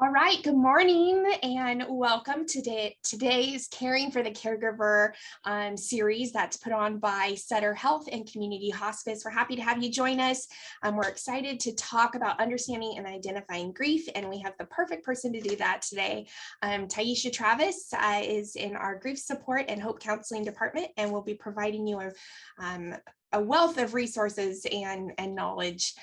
All right, good morning and welcome to today's Caring for the Caregiver series that's put on by Sutter Health and Community Hospice. We're happy to have you join us. We're excited to talk about understanding and identifying grief, and we have the perfect person to do that today. Taisha Travis is in our grief support and hope counseling department, and we'll be providing you a wealth of resources and knowledge.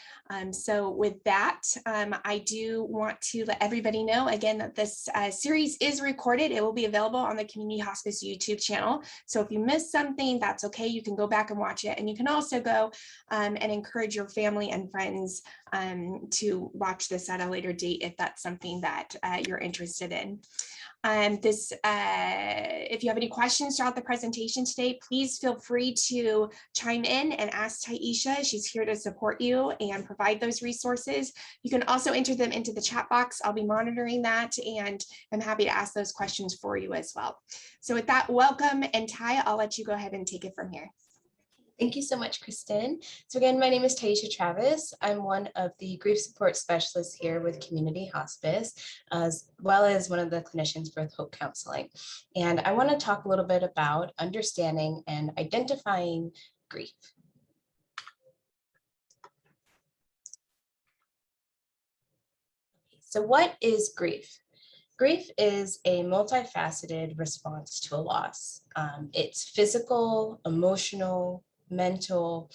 So with that, I do want to let everybody know again that this series is recorded. It will be available on the Community Hospice YouTube channel. So if you missed something, that's okay. You can go back and watch it. And you can also go and encourage your family and friends to watch this at a later date if that's something that you're interested in. If you have any questions throughout the presentation today, please feel free to chime in and ask Taisha. She's here to support you and provide those resources. You can also enter them into the chat box. I'll be monitoring that, and I'm happy to ask those questions for you as well. So with that, welcome, and Ty, I'll let you go ahead and take it from here. Thank you so much, Kristen. So again, my name is Taisha Travis. I'm one of the grief support specialists here with Community Hospice, as well as one of the clinicians for Hope Counseling. And I want to talk a little bit about understanding and identifying grief. So what is grief? Grief is a multifaceted response to a loss. It's physical, emotional, mental,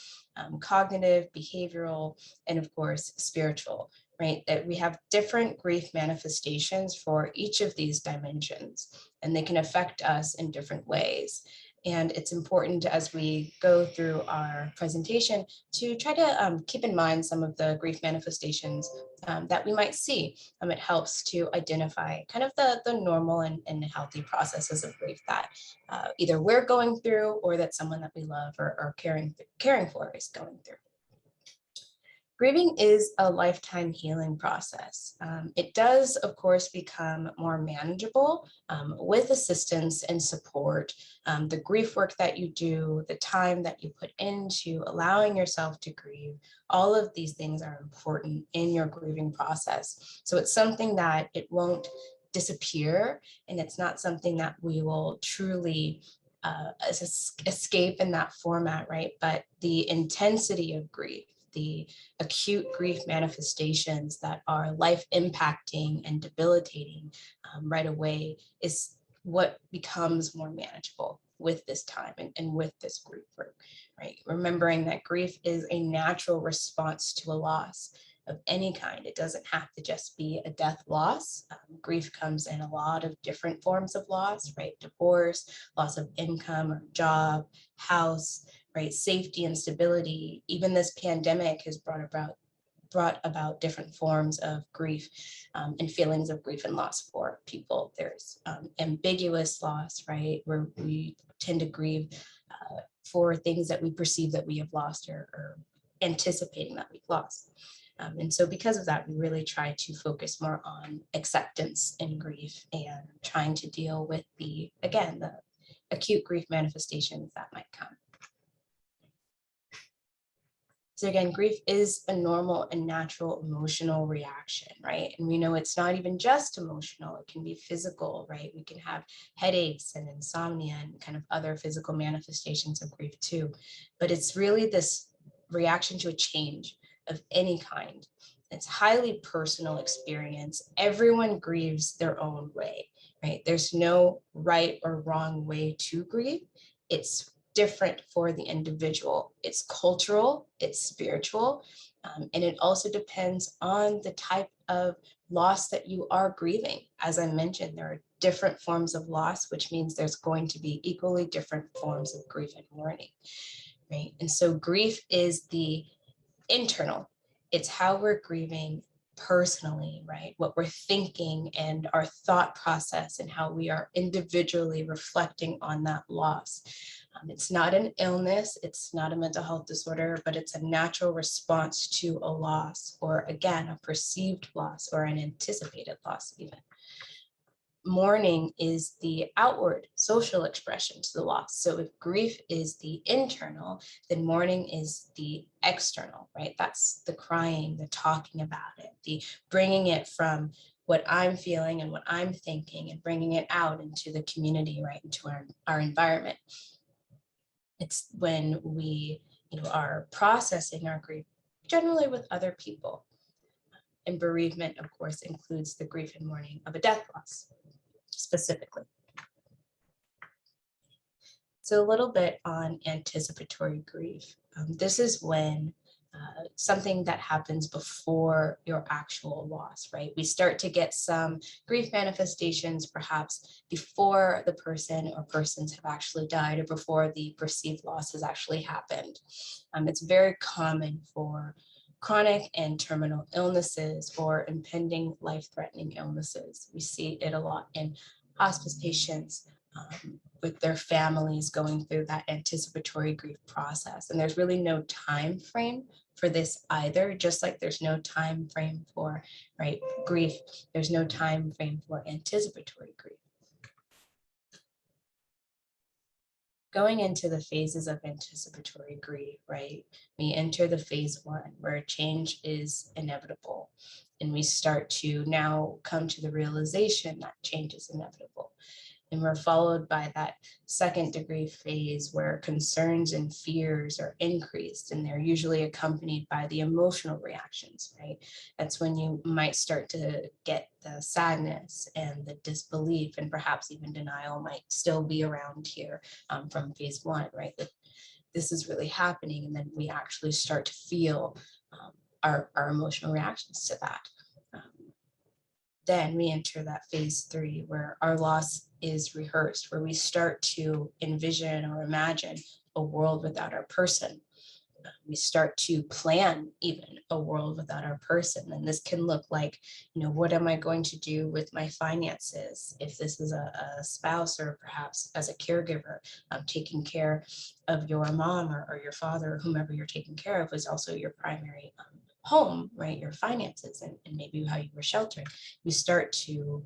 cognitive, behavioral, and of course, spiritual, right? That we have different grief manifestations for each of these dimensions, and they can affect us in different ways. And it's important as we go through our presentation to try to keep in mind some of the grief manifestations that we might see. It helps to identify kind of the normal and healthy processes of grief that either we're going through or that someone that we love or caring for is going through. Grieving is a lifetime healing process. It does, of course, become more manageable with assistance and support. The grief work that you do, the time that you put into allowing yourself to grieve, all of these things are important in your grieving process. So it's something that it won't disappear, and it's not something that we will truly escape in that format, right? But the intensity of grief, the acute grief manifestations that are life impacting and debilitating right away is what becomes more manageable with this time and with this grief work, right? Remembering that grief is a natural response to a loss of any kind. It doesn't have to just be a death loss. Grief comes in a lot of different forms of loss, right? Divorce, loss of income or job, house, right? Safety and stability. Even this pandemic has brought about different forms of grief and feelings of grief and loss for people. There's ambiguous loss, right? Where we tend to grieve for things that we perceive that we have lost or anticipating that we've lost. And so because of that, we really try to focus more on acceptance in grief and trying to deal with the acute grief manifestations that might come. So again, grief is a normal and natural emotional reaction, right? And we know it's not even just emotional, it can be physical, right? We can have headaches and insomnia and kind of other physical manifestations of grief too. But it's really this reaction to a change of any kind. It's highly personal experience. Everyone grieves their own way, right? There's no right or wrong way to grieve. It's different for the individual. It's cultural, it's spiritual, and it also depends on the type of loss that you are grieving. As I mentioned, there are different forms of loss, which means there's going to be equally different forms of grief and mourning, right? And so grief is the internal. It's how we're grieving personally, right? What we're thinking and our thought process and how we are individually reflecting on that loss. It's not an illness, it's not a mental health disorder, but it's a natural response to a loss, or again, a perceived loss or an anticipated loss even. Mourning is the outward social expression to the loss. So if grief is the internal, then mourning is the external, right? That's the crying, the talking about it, the bringing it from what I'm feeling and what I'm thinking and bringing it out into the community, right, into our environment. It's when we, are processing our grief, generally with other people. And bereavement, of course, includes the grief and mourning of a death loss, specifically. So a little bit on anticipatory grief. This is when something that happens before your actual loss, right? We start to get some grief manifestations perhaps before the person or persons have actually died or before the perceived loss has actually happened. It's very common for chronic and terminal illnesses or impending life-threatening illnesses. We see it a lot in hospice patients, with their families going through that anticipatory grief process. And there's really no time frame for this either, just like there's no time frame for, right, grief, there's no time frame for anticipatory grief. Going into the phases of anticipatory grief, right, we enter the phase 1 where change is inevitable. And we start to now come to the realization that change is inevitable. And we're followed by that second degree phase where concerns and fears are increased, and they're usually accompanied by the emotional reactions, right? That's when you might start to get the sadness and the disbelief, and perhaps even denial might still be around here from phase 1, right? That this is really happening, and then we actually start to feel our emotional reactions to that. Then we enter that phase 3 where our loss is rehearsed, where we start to envision or imagine a world without our person. We start to plan even a world without our person. And this can look like, what am I going to do with my finances? If this is a spouse or perhaps as a caregiver, taking care of your mom or your father, or whomever you're taking care of is also your primary home, right? Your finances and maybe how you were sheltered. You start to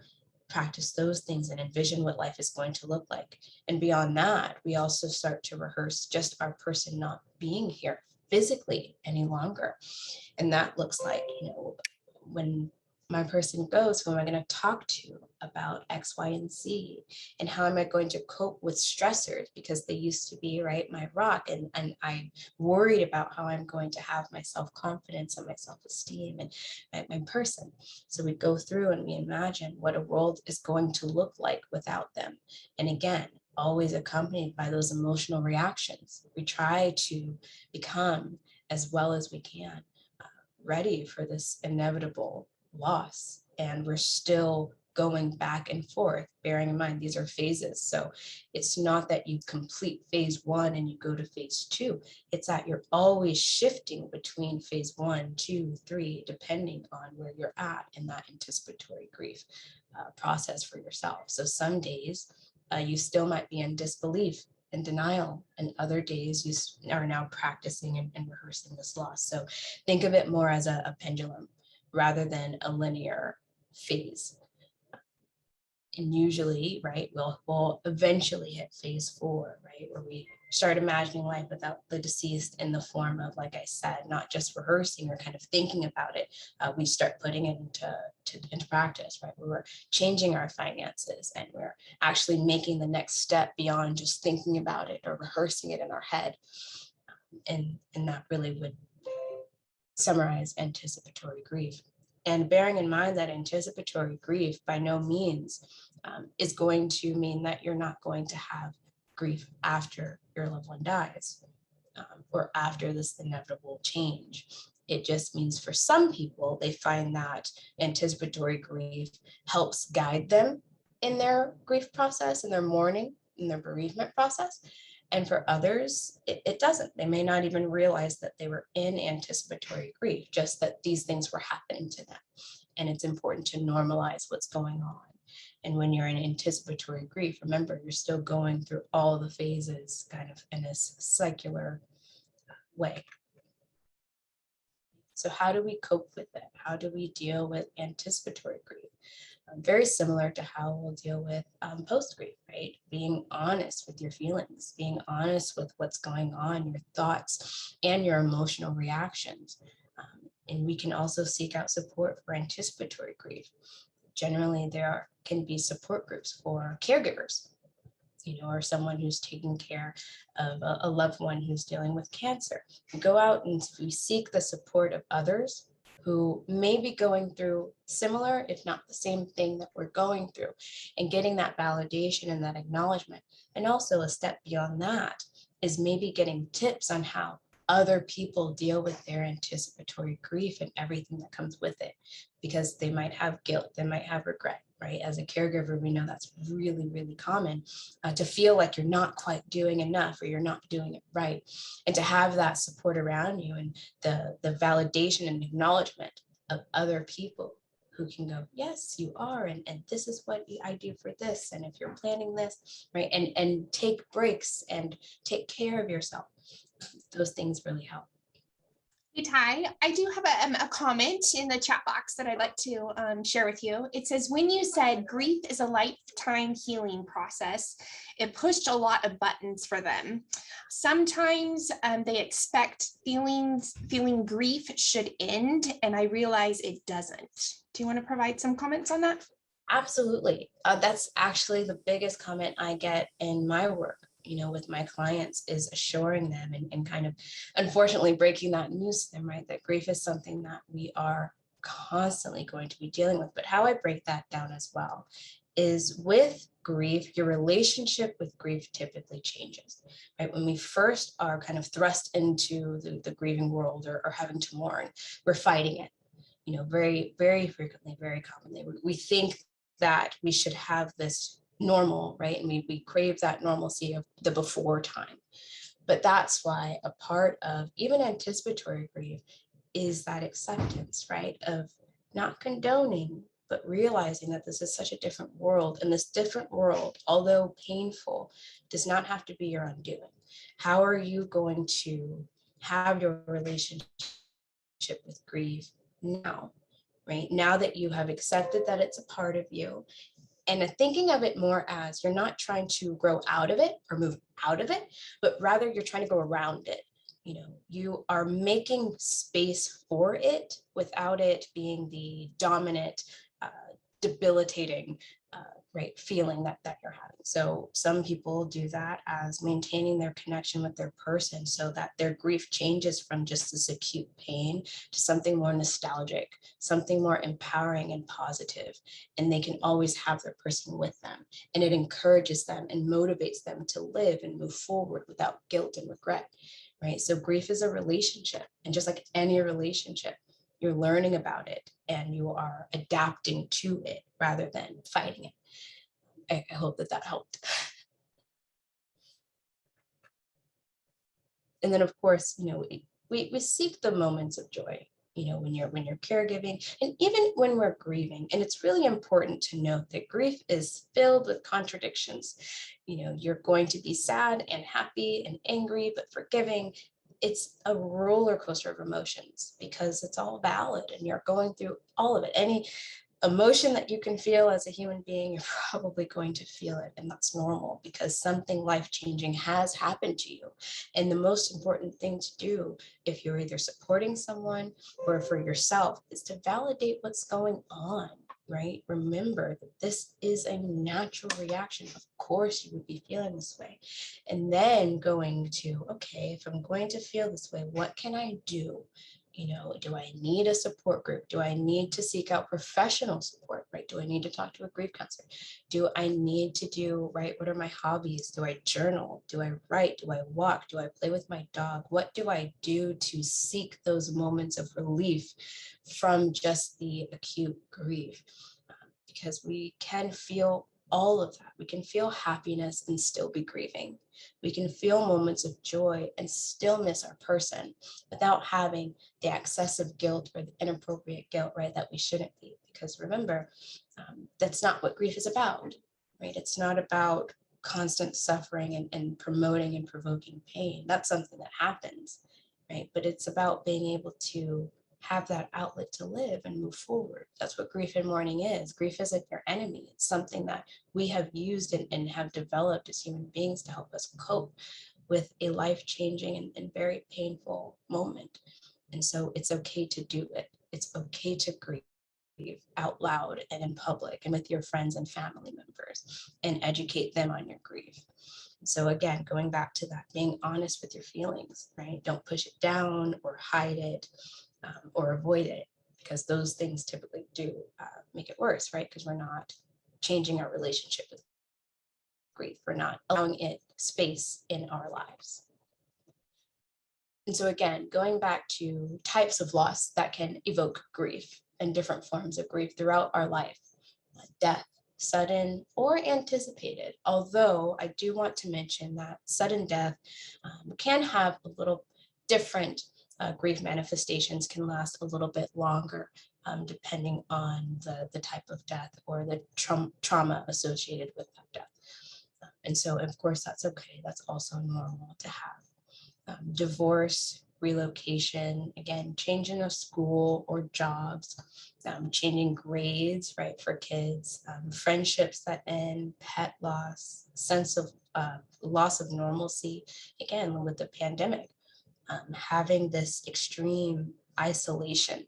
practice those things and envision what life is going to look like. And beyond that, we also start to rehearse just our person not being here physically any longer. And that looks like, when my person goes, who am I going to talk to about X, Y, and Z? And how am I going to cope with stressors? Because they used to be, right, my rock. And I'm worried about how I'm going to have my self-confidence and my self-esteem and my person. So we go through and we imagine what a world is going to look like without them. And again, always accompanied by those emotional reactions. We try to become, as well as we can, ready for this inevitable loss. And we're still going back and forth, bearing in mind these are phases. So it's not that you complete phase 1 and you go to phase 2. It's that you're always shifting between phase 1, 2, 3, depending on where you're at in that anticipatory grief process for yourself. So some days you still might be in disbelief and denial, and other days you are now practicing and rehearsing this loss. So think of it more as a pendulum rather than a linear phase. And usually, right, we'll eventually hit phase 4, right, where we start imagining life without the deceased in the form of, like I said, not just rehearsing or kind of thinking about it. We start putting it into practice, right, where we're changing our finances and we're actually making the next step beyond just thinking about it or rehearsing it in our head. And that really would summarize anticipatory grief. And bearing in mind that anticipatory grief by no means is going to mean that you're not going to have grief after your loved one dies or after this inevitable change. It just means for some people, they find that anticipatory grief helps guide them in their grief process, in their mourning, in their bereavement process. And for others, it doesn't. They may not even realize that they were in anticipatory grief, just that these things were happening to them. And it's important to normalize what's going on. And when you're in anticipatory grief, remember, you're still going through all the phases kind of in this circular way. So how do we cope with it? How do we deal with anticipatory grief? Very similar to how we'll deal with post-grief, right? Being honest with your feelings, being honest with what's going on, your thoughts, and your emotional reactions. And we can also seek out support for anticipatory grief. generally there can be support groups for caregivers, or someone who's taking care of a loved one who's dealing with cancer. We go out and we seek the support of others who may be going through similar, if not the same thing that we're going through, and getting that validation and that acknowledgement. And also a step beyond that is maybe getting tips on how other people deal with their anticipatory grief and everything that comes with it, because they might have guilt, they might have regret, right? As a caregiver, we know that's really, really common, to feel like you're not quite doing enough or you're not doing it right. And to have that support around you and the validation and acknowledgement of other people who can go, yes, you are, and this is what I do for this, and if you're planning this, right, and take breaks and take care of yourself. Those things really help. Hey, Ty, I do have a comment in the chat box that I'd like to share with you. It says, when you said grief is a lifetime healing process, it pushed a lot of buttons for them. Sometimes they expect feeling grief should end, and I realize it doesn't. Do you want to provide some comments on that? Absolutely. That's actually the biggest comment I get in my work, with my clients, is assuring them and kind of unfortunately breaking that news to them, right? That grief is something that we are constantly going to be dealing with. But how I break that down as well is, with grief, your relationship with grief typically changes, right? When we first are kind of thrust into the grieving world or having to mourn, we're fighting it, very, very frequently, very commonly. We think that we should have this normal, right? And we crave that normalcy of the before time. But that's why a part of even anticipatory grief is that acceptance, right? Of not condoning, but realizing that this is such a different world. And this different world, although painful, does not have to be your undoing. How are you going to have your relationship with grief now, right? Now that you have accepted that it's a part of you, and thinking of it more as, you're not trying to grow out of it or move out of it, but rather you're trying to go around it. You are making space for it without it being the dominant, debilitating, right, feeling that you're having. So some people do that as maintaining their connection with their person, so that their grief changes from just this acute pain to something more nostalgic, something more empowering and positive, and they can always have their person with them, and it encourages them and motivates them to live and move forward without guilt and regret, right? So grief is a relationship, and just like any relationship, you're learning about it and you are adapting to it rather than fighting it. I hope that helped. And then, of course, we seek the moments of joy, when you're caregiving, and even when we're grieving. And it's really important to note that grief is filled with contradictions. You're going to be sad and happy and angry, but forgiving. It's a roller coaster of emotions, because it's all valid and you're going through all of it. Any emotion that you can feel as a human being, you're probably going to feel it, and that's normal, because something life-changing has happened to you. And the most important thing to do, if you're either supporting someone or for yourself, is to validate what's going on, right? Remember that this is a natural reaction. Of course you would be feeling this way. And then going to, okay, if I'm going to feel this way, what can I do? Do I need a support group? Do I need to seek out professional support, right? Do I need to talk to a grief counselor? Do I need to do, right? What are my hobbies? Do I journal? Do I write? Do I walk? Do I play with my dog? What do I do to seek those moments of relief from just the acute grief? Because we can feel all of that. We can feel happiness and still be grieving. We can feel moments of joy and still miss our person without having the excessive guilt or the inappropriate guilt, right, that we shouldn't be. Because remember, that's not what grief is about, right? It's not about constant suffering and promoting and provoking pain. That's something that happens, right? But it's about being able to have that outlet to live and move forward. That's what grief and mourning is. Grief isn't your enemy. It's something that we have used and have developed as human beings to help us cope with a life-changing and very painful moment. And so it's okay to do it. It's okay to grieve. out loud and in public and with your friends and family members, and educate them on your grief. So again, going back to that, being honest with your feelings, right? Don't push it down or hide it or avoid it, because those things typically do make it worse, right? Because we're not changing our relationship with grief. We're not allowing it space in our lives. And so again, going back to types of loss that can evoke grief and different forms of grief throughout our life: death, sudden or anticipated. Although I do want to mention that sudden death can have a little different grief manifestations, can last a little bit longer, depending on the type of death or the trauma associated with that death. And so, of course, that's okay. That's also normal to have. Divorce, relocation, again, changing of school or jobs, changing grades, right, for kids, friendships that end, pet loss, sense of loss of normalcy, again, with the pandemic. Having this extreme isolation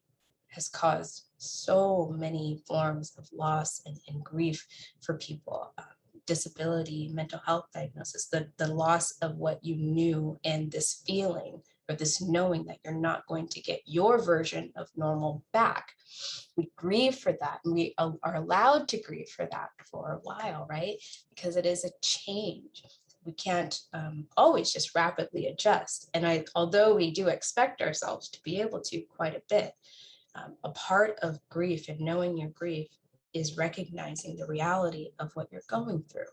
has caused so many forms of loss and grief for people. Disability, mental health diagnosis, the loss of what you knew, and this feeling or this knowing that you're not going to get your version of normal back. We grieve for that, and we are allowed to grieve for that for a while, right? Because it is a change. We can't always just rapidly adjust. And although we do expect ourselves to be able to quite a bit, a part of grief and knowing your grief is recognizing the reality of what you're going through,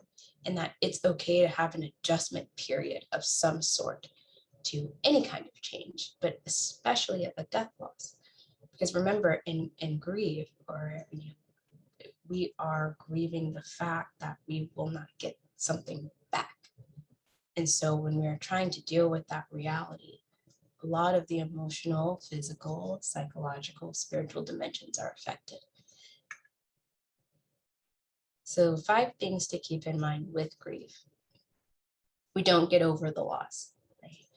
and that it's okay to have an adjustment period of some sort to any kind of change, but especially a death loss. Because remember, in grief, or we are grieving the fact that we will not get something back. And so when we're trying to deal with that reality, a lot of the emotional, physical, psychological, spiritual dimensions are affected. So 5 things to keep in mind with grief. We don't get over the loss, right?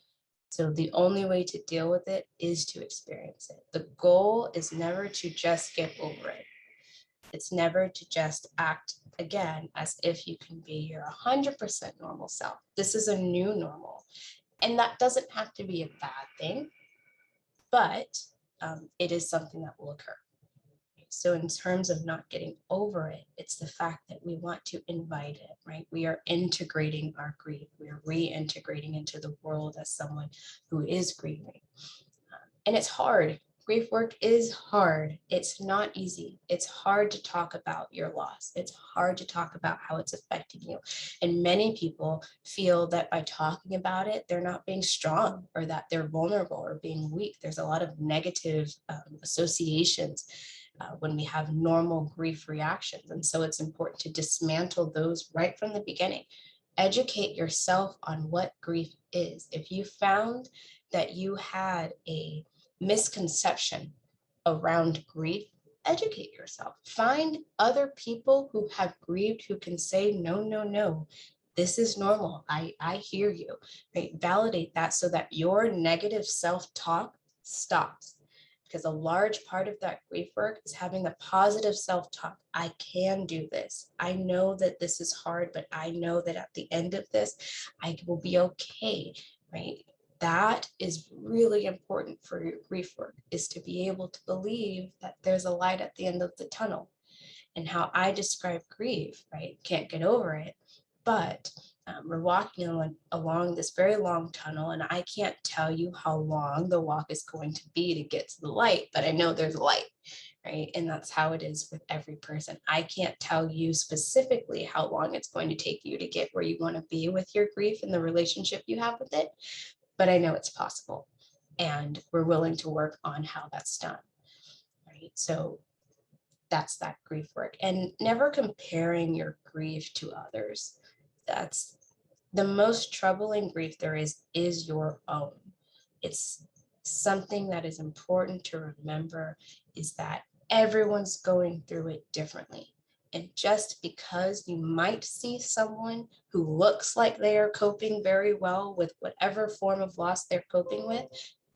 So the only way to deal with it is to experience it. The goal is never to just get over it. It's never to just act again as if you can be your 100% normal self. This is a new normal. And that doesn't have to be a bad thing, but it is something that will occur. So in terms of not getting over it, it's the fact that we want to invite it, right? We are integrating our grief. We are reintegrating into the world as someone who is grieving. And it's hard. Grief work is hard. It's not easy. It's hard to talk about your loss. It's hard to talk about how it's affecting you. And many people feel that by talking about it, they're not being strong, or that they're vulnerable or being weak. There's a lot of negative associations when we have normal grief reactions. And so it's important to dismantle those right from the beginning. Educate yourself on what grief is. If you found that you had a misconception around grief, educate yourself. Find other people who have grieved who can say, no, this is normal. I hear you, right? Validate that so that your negative self-talk stops. Because a large part of that grief work is having the positive self-talk. I can do this. I know that this is hard, but I know that at the end of this, I will be okay, right? That is really important for your grief work, is to be able to believe that there's a light at the end of the tunnel. And how I describe grief, right? Can't get over it, but we're walking along this very long tunnel, and I can't tell you how long the walk is going to be to get to the light, but I know there's a light, right? And that's how it is with every person. I can't tell you specifically how long it's going to take you to get where you want to be with your grief and the relationship you have with it, but I know it's possible, and we're willing to work on how that's done, right? So that's that grief work. And never comparing your grief to others. That's the most troubling grief there is your own. It's something that is important to remember, is that everyone's going through it differently. And just because you might see someone who looks like they are coping very well with whatever form of loss they're coping with,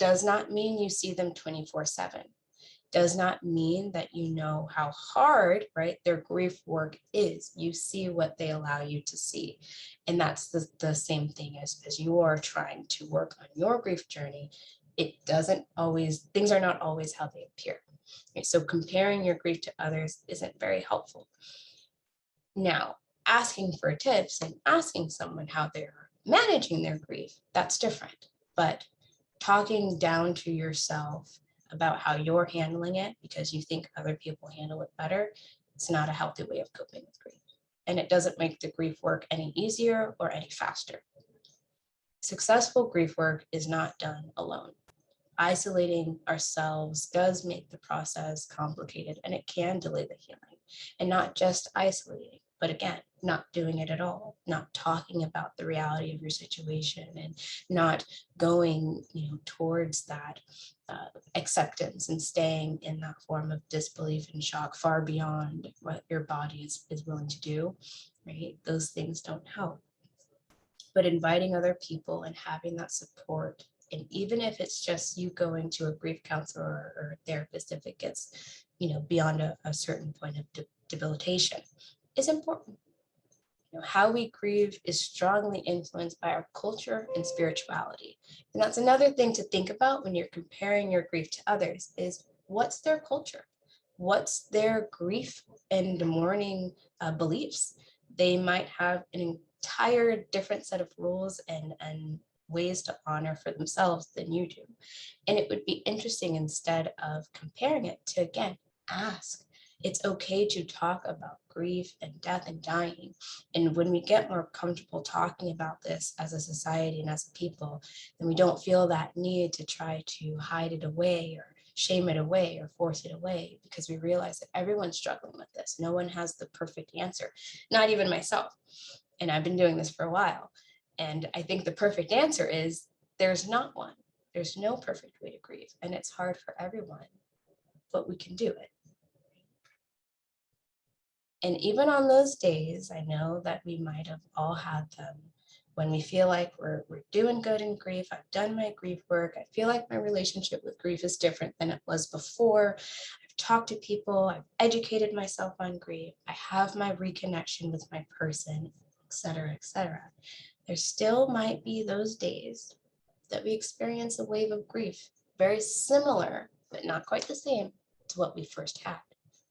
does not mean you see them 24/7. does not mean that you know how hard, right, their grief work is. You see what they allow you to see. And that's the same thing as you're trying to work on your grief journey. It doesn't always, things are not always how they appear. Okay, so comparing your grief to others isn't very helpful. Now, asking for tips and asking someone how they're managing their grief, that's different. But talking down to yourself about how you're handling it because you think other people handle it better, it's not a healthy way of coping with grief. And it doesn't make the grief work any easier or any faster. Successful grief work is not done alone. Isolating ourselves does make the process complicated, and it can delay the healing. And not just isolating, but again, not doing it at all, not talking about the reality of your situation, and not going, towards that acceptance and staying in that form of disbelief and shock far beyond what your body is willing to do, right? Those things don't help. But inviting other people and having that support, and even if it's just you going to a grief counselor or a therapist, if it gets, beyond a certain point of debilitation, is important. How we grieve is strongly influenced by our culture and spirituality. And that's another thing to think about when you're comparing your grief to others is what's their culture? What's their grief and mourning beliefs? They might have an entire different set of rules and ways to honor for themselves than you do. And it would be interesting, instead of comparing it, to again ask. It's okay to talk about grief and death and dying. And when we get more comfortable talking about this as a society and as a people, then we don't feel that need to try to hide it away or shame it away or force it away, because we realize that everyone's struggling with this. No one has the perfect answer, not even myself. And I've been doing this for a while. And I think the perfect answer is there's not one. There's no perfect way to grieve. And it's hard for everyone, but we can do it. And even on those days, I know that we might have all had them, when we feel like we're doing good in grief. I've done my grief work. I feel like my relationship with grief is different than it was before. I've talked to people. I've educated myself on grief. I have my reconnection with my person, et cetera, et cetera. There still might be those days that we experience a wave of grief, very similar, but not quite the same to what we first had.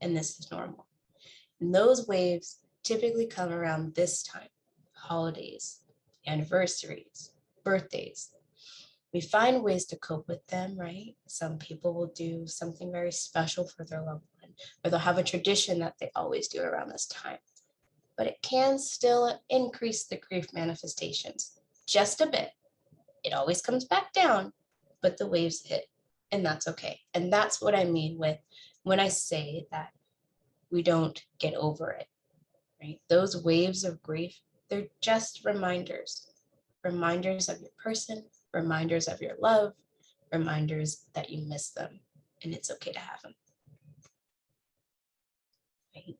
And this is normal. And those waves typically come around this time: holidays, anniversaries, birthdays. We find ways to cope with them, right? Some people will do something very special for their loved one, or they'll have a tradition that they always do around this time. But it can still increase the grief manifestations just a bit. It always comes back down, but the waves hit, and that's okay. And that's what I mean with when I say that we don't get over it, right? Those waves of grief, they're just reminders of your person, reminders of your love, reminders that you miss them, and it's okay to have them, right?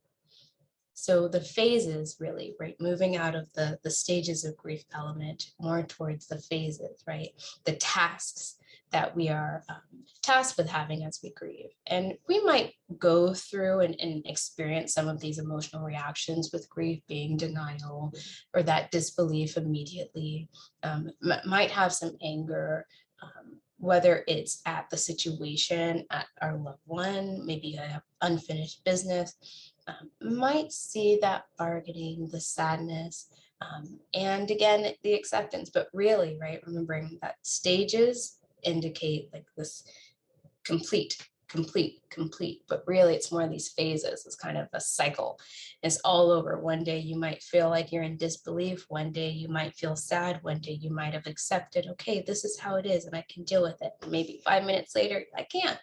So the phases, really, right? Moving out of the stages of grief element, more towards the phases, right? The tasks that we are tasked with having as we grieve. And we might go through and experience some of these emotional reactions with grief, being denial or that disbelief immediately, might have some anger, whether it's at the situation, at our loved one, maybe an unfinished business. Might see that bargaining, the sadness, and again, the acceptance, but really, right, remembering that stages indicate like this complete, but really it's more of these phases. It's kind of a cycle. It's all over. One day you might feel like you're in disbelief. One day you might feel sad. One day you might have accepted, okay, this is how it is and I can deal with it. Maybe 5 minutes later, I can't.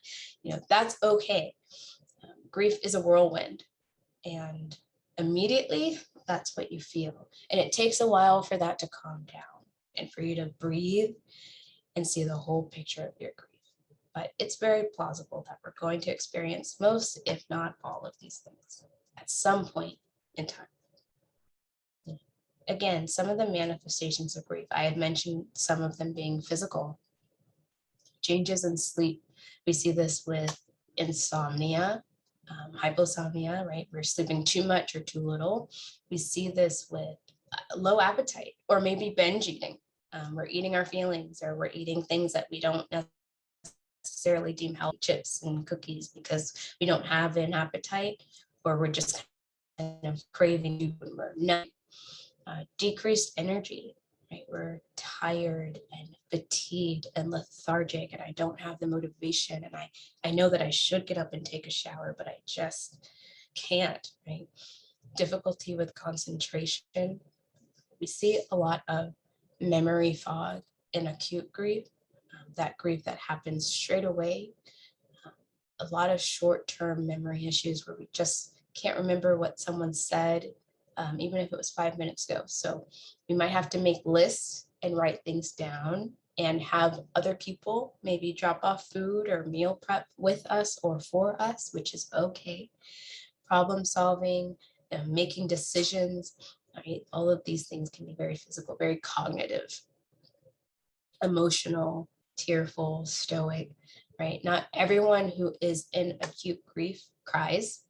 That's okay. Grief is a whirlwind. And immediately, that's what you feel. And it takes a while for that to calm down and for you to breathe and see the whole picture of your grief. But it's very plausible that we're going to experience most, if not all, of these things at some point in time. Again, some of the manifestations of grief, I had mentioned some of them being physical. Changes in sleep. We see this with insomnia, hyposomnia, right? We're sleeping too much or too little. We see this with low appetite or maybe binge eating. We're eating our feelings, or we're eating things that we don't necessarily deem healthy, chips and cookies, because we don't have an appetite, or we're just kind of craving food when we're not. Decreased energy, right? We're tired and fatigued and lethargic, and I don't have the motivation, and I know that I should get up and take a shower, but I just can't, right? Difficulty with concentration. We see a lot of memory fog in acute grief, that grief that happens straight away. A lot of short-term memory issues where we just can't remember what someone said, even if it was 5 minutes ago. So we might have to make lists and write things down and have other people maybe drop off food or meal prep with us or for us, which is okay. Problem solving, making decisions, right? All of these things can be very physical, very cognitive, emotional, tearful, stoic, right? Not everyone who is in acute grief cries,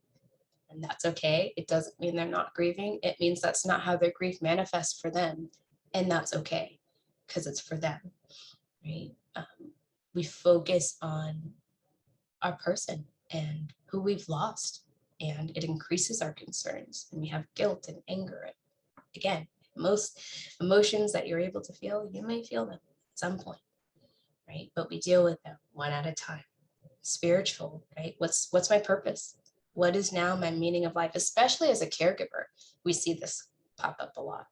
and that's okay. It doesn't mean they're not grieving. It means that's not how their grief manifests for them, and that's okay, because it's for them, right? We focus on our person and who we've lost, and it increases our concerns, and we have guilt and anger. Again, most emotions that you're able to feel, you may feel them at some point, right? But we deal with them one at a time. Spiritual, right? What's my purpose? What is now my meaning of life? Especially as a caregiver, we see this pop up a lot,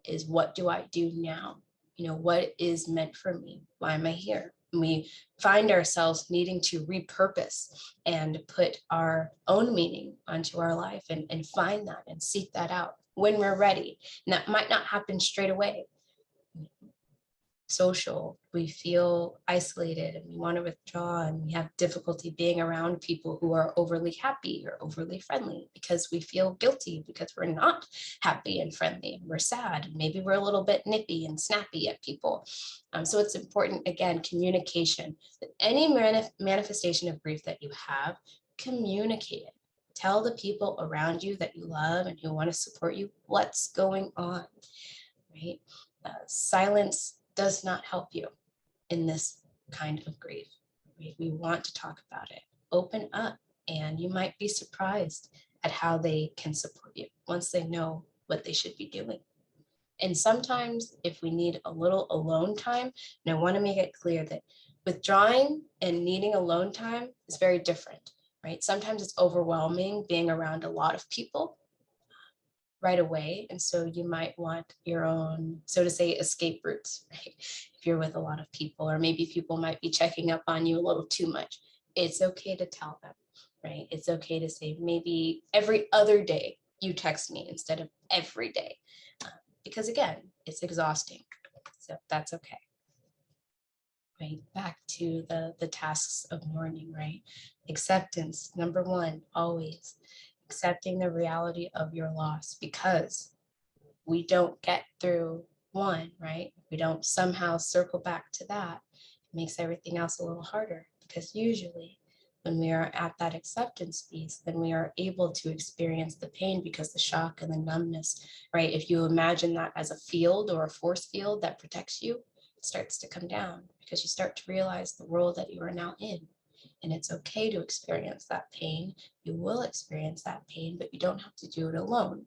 is what do I do now? What is meant for me? Why am I here? And we find ourselves needing to repurpose and put our own meaning onto our life, and find that and seek that out when we're ready. And that might not happen straight away. Social, we feel isolated and we want to withdraw, and we have difficulty being around people who are overly happy or overly friendly, because we feel guilty because we're not happy and friendly. We're sad, and maybe we're a little bit nippy and snappy at people. So it's important, again, communication. Any manifestation of grief that you have, communicate it. Tell the people around you that you love and who want to support you what's going on, right? Silence does not help you in this kind of grief. We want to talk about it, open up, and you might be surprised at how they can support you once they know what they should be doing. And sometimes if we need a little alone time, and I want to make it clear that withdrawing and needing alone time is very different, right? Sometimes it's overwhelming being around a lot of people right away. And so you might want your own, so to say, escape routes, right? If you're with a lot of people, or maybe people might be checking up on you a little too much, it's okay to tell them, right? It's okay to say, maybe every other day you text me instead of every day, because again, it's exhausting. So that's okay. Right, back to the tasks of mourning, right? Acceptance, number one, always. Accepting the reality of your loss, because we don't get through one, right? We don't somehow circle back to that. It makes everything else a little harder, because usually when we are at that acceptance piece, then we are able to experience the pain, because the shock and the numbness, right? If you imagine that as a field or a force field that protects you, it starts to come down, because you start to realize the world that you are now in. And it's okay to experience that pain. You will experience that pain, but you don't have to do it alone.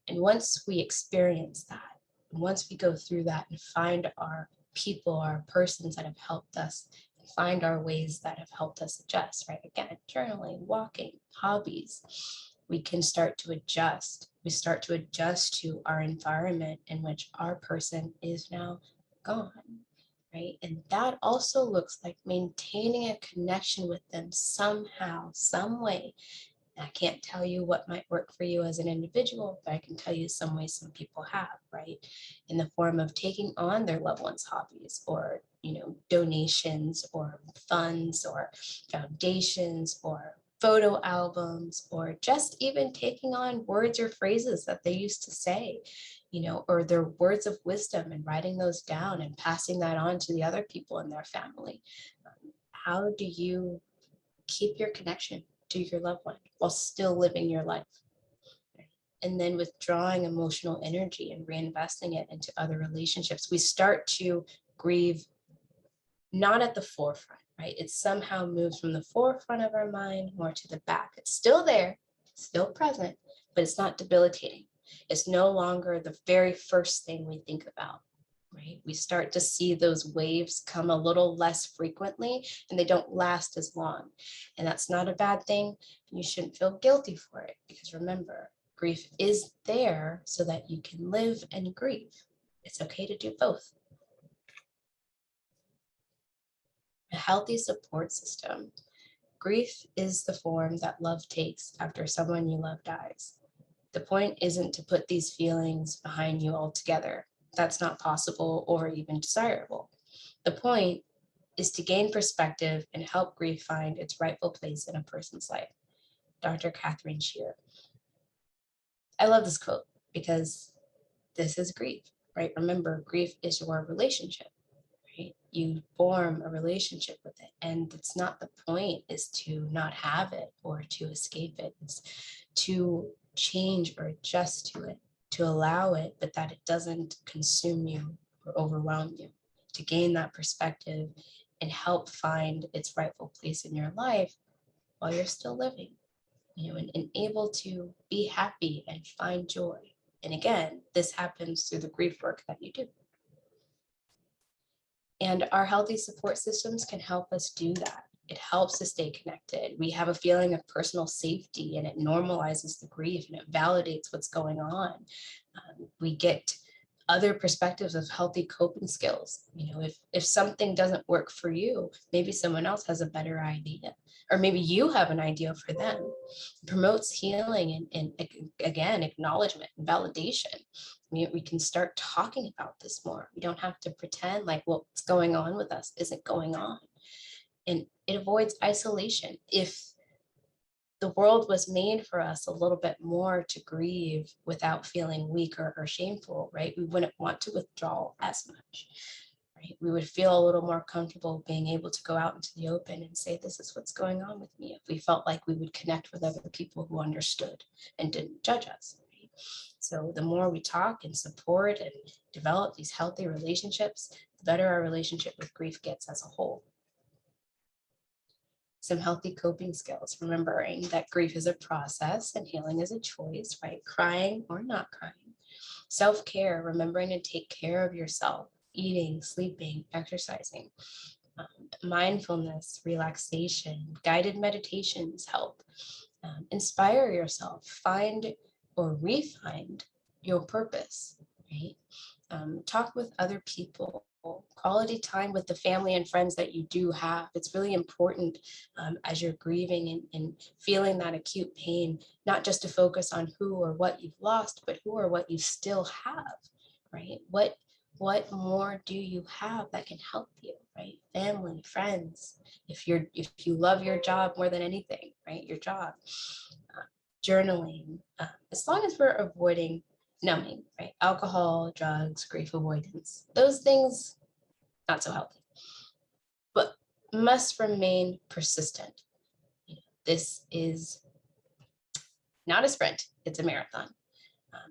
And once we experience that, once we go through that and find our people, our persons that have helped us, and find our ways that have helped us adjust, right? Again, journaling, walking, hobbies, we can start to adjust. We start to adjust to our environment in which our person is now gone. Right? And that also looks like maintaining a connection with them somehow, some way. And I can't tell you what might work for you as an individual, but I can tell you some ways some people have, right? In the form of taking on their loved ones' hobbies, or, donations, or funds, or foundations, or photo albums, or just even taking on words or phrases that they used to say, or their words of wisdom, and writing those down and passing that on to the other people in their family. How do you keep your connection to your loved one while still living your life. And then withdrawing emotional energy and reinvesting it into other relationships, we start to grieve not at the forefront, right? It somehow moves from the forefront of our mind more to the back. It's still there, still present, but it's not debilitating. It's no longer the very first thing we think about, right? We start to see those waves come a little less frequently and they don't last as long. And that's not a bad thing. You shouldn't feel guilty for it, because remember, grief is there so that you can live and grieve. It's okay to do both. A healthy support system. Grief is the form that love takes after someone you love dies. The point isn't to put these feelings behind you altogether. That's not possible or even desirable. The point is to gain perspective and help grief find its rightful place in a person's life. Dr. Catherine Shear. I love this quote because this is grief, right? Remember, grief is your relationship. Right? You form a relationship with it, and it's not the point is to not have it or to escape it. It's to change or adjust to it, to allow it, but that it doesn't consume you or overwhelm you, to gain that perspective and help find its rightful place in your life while you're still living, and able to be happy and find joy. And again, this happens through the grief work that you do. And our healthy support systems can help us do that. It helps us stay connected. We have a feeling of personal safety, and it normalizes the grief and it validates what's going on. We get other perspectives of healthy coping skills. If something doesn't work for you, maybe someone else has a better idea, or maybe you have an idea for them. It promotes healing and again, acknowledgement and validation. We can start talking about this more. We don't have to pretend like what's going on with us isn't going on. And it avoids isolation. If the world was made for us a little bit more to grieve without feeling weak or shameful, right? We wouldn't want to withdraw as much, right? We would feel a little more comfortable being able to go out into the open and say, this is what's going on with me. If we felt like we would connect with other people who understood and didn't judge us, right? So the more we talk and support and develop these healthy relationships, the better our relationship with grief gets as a whole. Some healthy coping skills, remembering that grief is a process and healing is a choice, right? Crying or not crying. Self-care, remembering to take care of yourself, eating, sleeping, exercising. Mindfulness, relaxation, guided meditations help. Inspire yourself, find or refine your purpose, right? Talk with other people, quality time with the family and friends that you do have. It's really important as you're grieving and feeling that acute pain, not just to focus on who or what you've lost, but who or what you still have, right? What more do you have that can help you, right? Family, friends. If you love your job more than anything, right? Your job, journaling, as long as we're avoiding numbing, right? Alcohol, drugs, grief avoidance, those things, not so healthy, but must remain persistent. This is not a sprint, it's a marathon.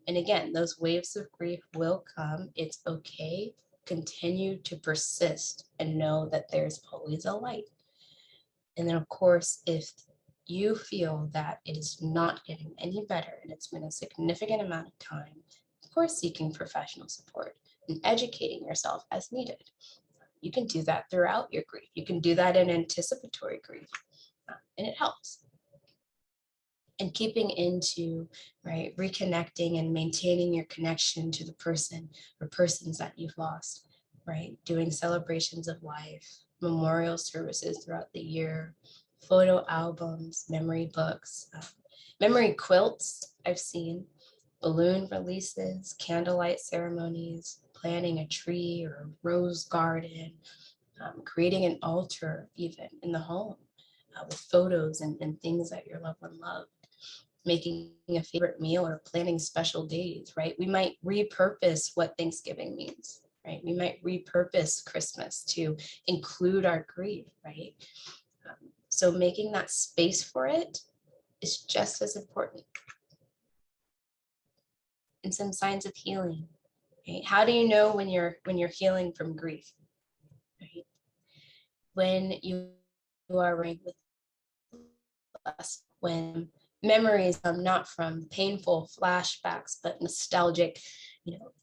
And again, those waves of grief will come. It's okay. Continue to persist and know that there's always a light. And then, of course, if you feel that it is not getting any better and it's been a significant amount of time, of course, seeking professional support and educating yourself as needed. You can do that throughout your grief. You can do that in anticipatory grief, and it helps. And keeping into, right, reconnecting and maintaining your connection to the person or persons that you've lost, right? Doing celebrations of life, memorial services throughout the year, photo albums, memory books, memory quilts I've seen, balloon releases, candlelight ceremonies, planting a tree or a rose garden, creating an altar even in the home with photos and things that your loved one loved, making a favorite meal or planning special days, right? We might repurpose what Thanksgiving means, right? We might repurpose Christmas to include our grief, right? So making that space for it is just as important. And some signs of healing. Right? How do you know when you're healing from grief? Right? When you are right with us, when memories come not from painful flashbacks, but nostalgic,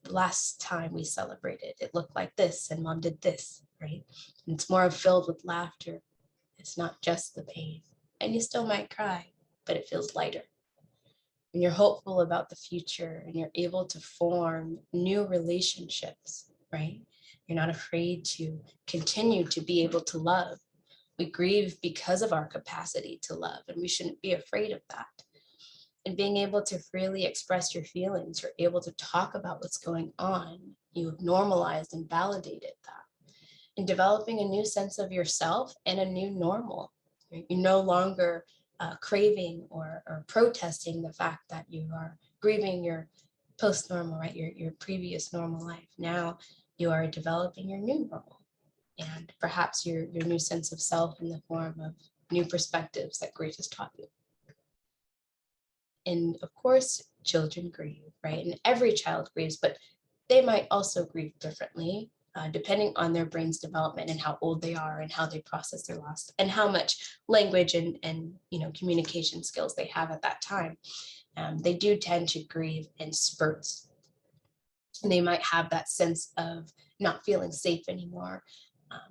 last time we celebrated, it looked like this and mom did this, right? And it's more filled with laughter. It's not just the pain. And you still might cry, but it feels lighter. When you're hopeful about the future and you're able to form new relationships, right? You're not afraid to continue to be able to love. We grieve because of our capacity to love, and we shouldn't be afraid of that. And being able to freely express your feelings, you're able to talk about what's going on. You've normalized and validated that. And developing a new sense of yourself and a new normal. You're no longer craving or protesting the fact that you are grieving your post-normal, right? Your previous normal life. Now you are developing your new normal, and perhaps your new sense of self in the form of new perspectives that grief has taught you. And of course, children grieve, right? And every child grieves, but they might also grieve differently, depending on their brain's development and how old they are and how they process their loss and how much language and communication skills they have at that time. They do tend to grieve in spurts. And they might have that sense of not feeling safe anymore.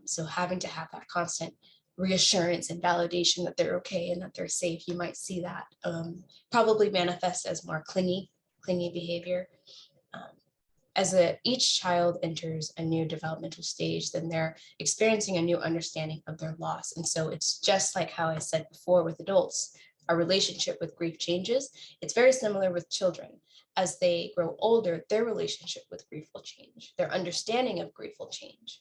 So having to have that constant reassurance and validation that they're okay and that they're safe, you might see that probably manifest as more clingy behavior. As each child enters a new developmental stage, then they're experiencing a new understanding of their loss. And so it's just like how I said before with adults, our relationship with grief changes. It's very similar with children. As they grow older, their relationship with grief will change. Their understanding of grief will change.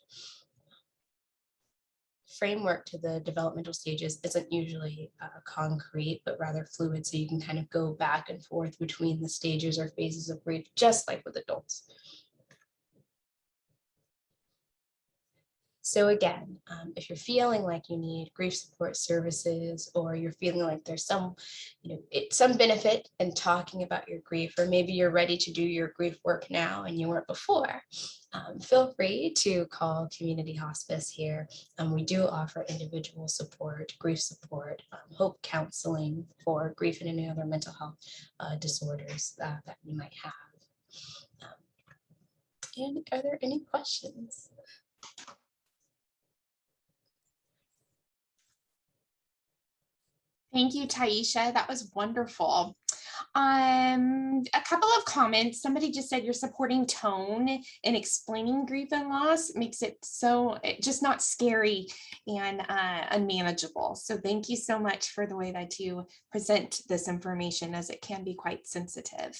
Framework to the developmental stages isn't usually concrete, but rather fluid. So you can kind of go back and forth between the stages or phases of grief, just like with adults. So again, if you're feeling like you need grief support services, or you're feeling like there's some benefit in talking about your grief, or maybe you're ready to do your grief work now and you weren't before, feel free to call Community Hospice here. We do offer individual support, grief support, hope counseling for grief and any other mental health disorders that you might have. And are there any questions? Thank you, Taisha. That was wonderful. A couple of comments. Somebody just said your supporting tone in explaining grief and loss makes it so just not scary and unmanageable. So thank you so much for the way that you present this information, as it can be quite sensitive.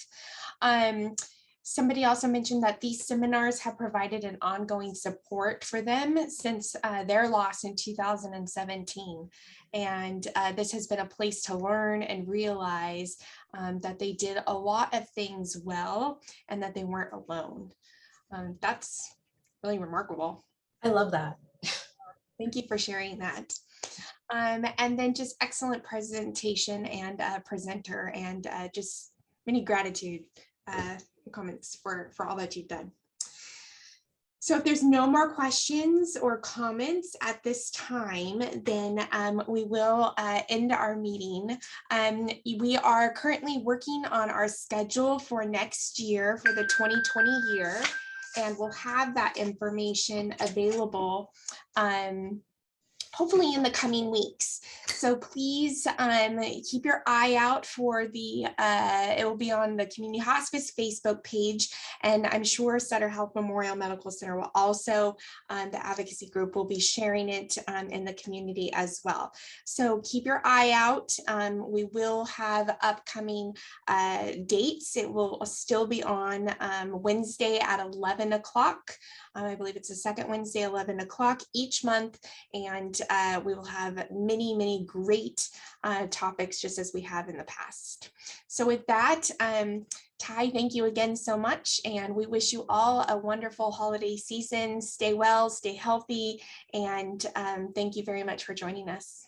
Somebody also mentioned that these seminars have provided an ongoing support for them since their loss in 2017. And this has been a place to learn and realize that they did a lot of things well and that they weren't alone. That's really remarkable. I love that. Thank you for sharing that. And then just excellent presentation and presenter, and just many gratitude comments for all that you've done. So if there's no more questions or comments at this time, then we will end our meeting. We are currently working on our schedule for next year, for the 2020 year, and we'll have that information available hopefully in the coming weeks. So please keep your eye out for it will be on the Community Hospice Facebook page, and I'm sure Sutter Health Memorial Medical Center will also, the advocacy group will be sharing it in the community as well. So keep your eye out. We will have upcoming dates. It will still be on Wednesday at 11 o'clock. I believe it's the second Wednesday, 11 o'clock each month, and we will have many, many great topics, just as we have in the past. So with that, Ty, thank you again so much, and we wish you all a wonderful holiday season. Stay well, stay healthy, and thank you very much for joining us.